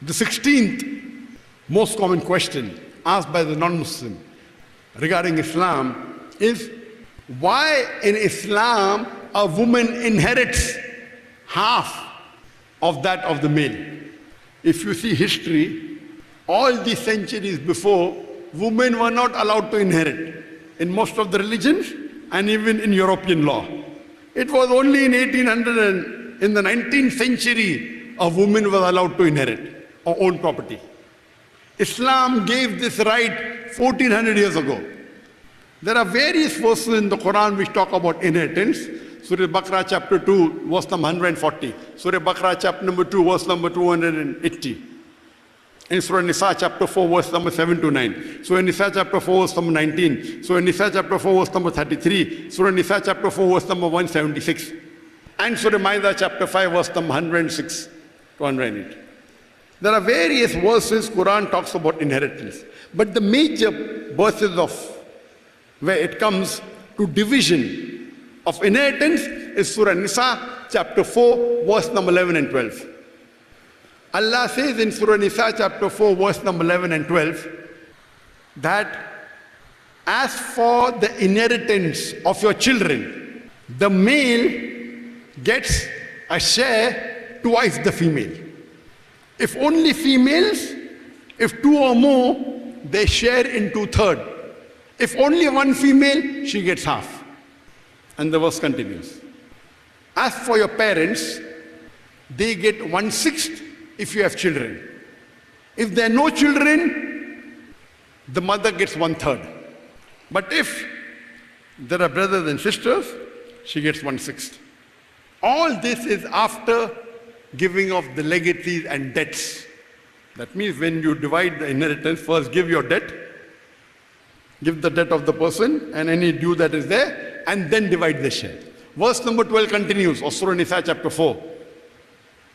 The 16th most common question asked by the non-Muslim regarding Islam is, why in Islam a woman inherits half of that of the male? If you see history, all the centuries before, women were not allowed to inherit in most of the religions and even in European law. It was only in 1800 and in the 19th century a woman was allowed to inherit or own property. Islam gave this right 1400 years ago. There are various verses in the Quran which talk about inheritance. Surah Baqarah chapter 2, verse number 140. Surah Baqarah chapter number 2, verse number 280. In Surah Nisa chapter 4, verse number 7 to 9. Surah Nisa chapter 4, verse number 19. Surah Nisa chapter 4, verse number 33. Surah Nisa chapter 4, verse number 176. And Surah Ma'idah chapter 5, verse number 106 to 108. There are various verses Quran talks about inheritance. But the major verses of where it comes to division of inheritance is Surah Nisa chapter 4, verse number 11 and 12. Allah says in Surah Nisa chapter 4, verse number 11 and 12, that as for the inheritance of your children, the male gets a share twice the female. If only females, if two or more, they share in 2/3. If only one female, she gets half. And the verse continues. As for your parents, they get 1/6 if you have children. If there are no children, the mother gets 1/3. But if there are brothers and sisters, she gets 1/6. All this is after giving of the legacies and debts. That means when you divide the inheritance, first give your debt, give the debt of the person and any due that is there, and then divide the share. Verse number 12 continues of Surah Nisa chapter 4.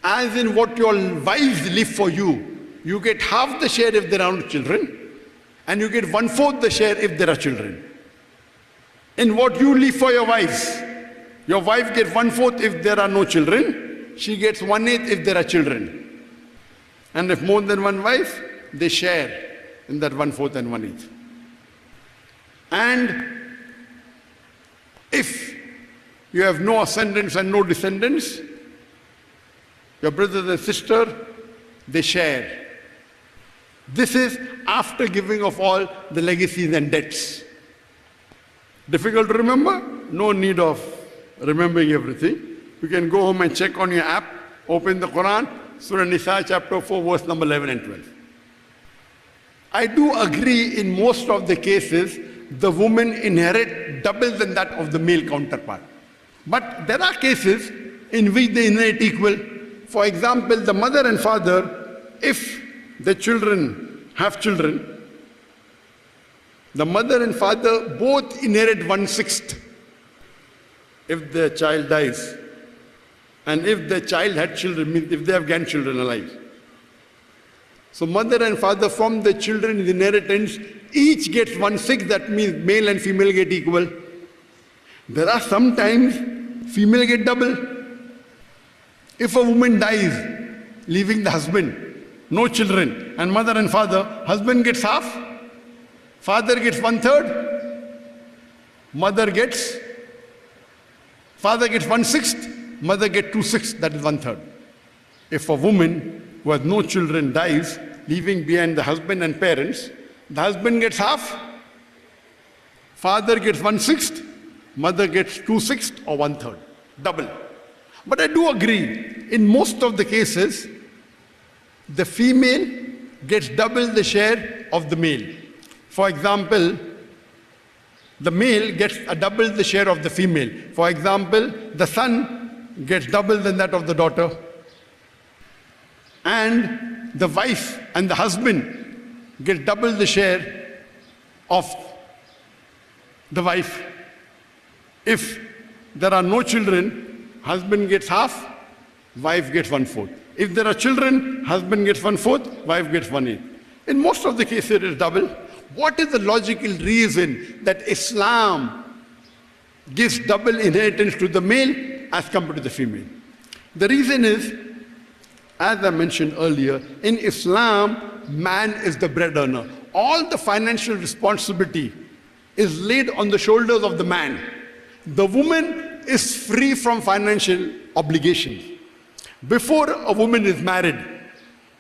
As in what your wives leave for you, you get half the share if there are no children, and you get 1/4 the share if there are children. In what you leave for your wives, your wife gets 1/4 if there are no children, she gets 1/8 if there are children. And if more than one wife, they share in that 1/4 and 1/8. And if you have no ascendants and no descendants, your brothers and sister, they share. This is after giving of all the legacies and debts. Difficult to remember? No need of remembering everything. You can go home and check on your app, open the Quran, Surah Nisa chapter 4, verse number 11 and 12. I do agree in most of the cases, the women inherit double than that of the male counterpart. But there are cases in which they inherit equal. For example, the mother and father, if the children have children, the mother and father both inherit 1/6 if the child dies. And if the child had children, means if they have grandchildren alive. So mother and father from the children's inheritance, each gets 1/6, that means male and female get equal. There are sometimes female get double. If a woman dies, leaving the husband, no children, and mother and father, husband gets half, father gets 1/3, father gets 1/6, mother gets 2/6, that is 1/3. If a woman who has no children dies, leaving behind the husband and parents, the husband gets half, father gets 1/6, mother gets 2/6 or 1/3, double. But I do agree, in most of the cases, the female gets double the share of the male. For example, the male gets double the share of the female. For example, the son gets double than that of the daughter. And the wife and the husband get double the share of the wife. If there are no children, husband gets half, wife gets 1/4. If there are children, husband gets 1/4, wife gets 1/8. In most of the cases it is double. What is the logical reason that Islam gives double inheritance to the male as compared to the female? The reason is, As I mentioned earlier, in Islam, man is the bread earner. All the financial responsibility is laid on the shoulders of the man. The woman is free from financial obligations. Before a woman is married,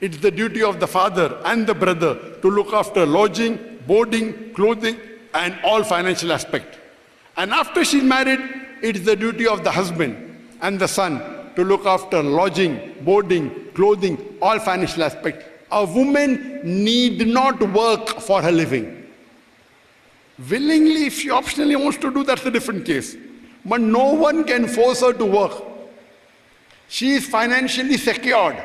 it's the duty of the father and the brother to look after lodging, boarding, clothing, and all financial aspects. And after she's married, it's the duty of the husband and the son to look after lodging, boarding, clothing, all financial aspects. A woman need not work for her living. Willingly, if she optionally wants to do, that's a different case. But no one can force her to work. She is financially secured.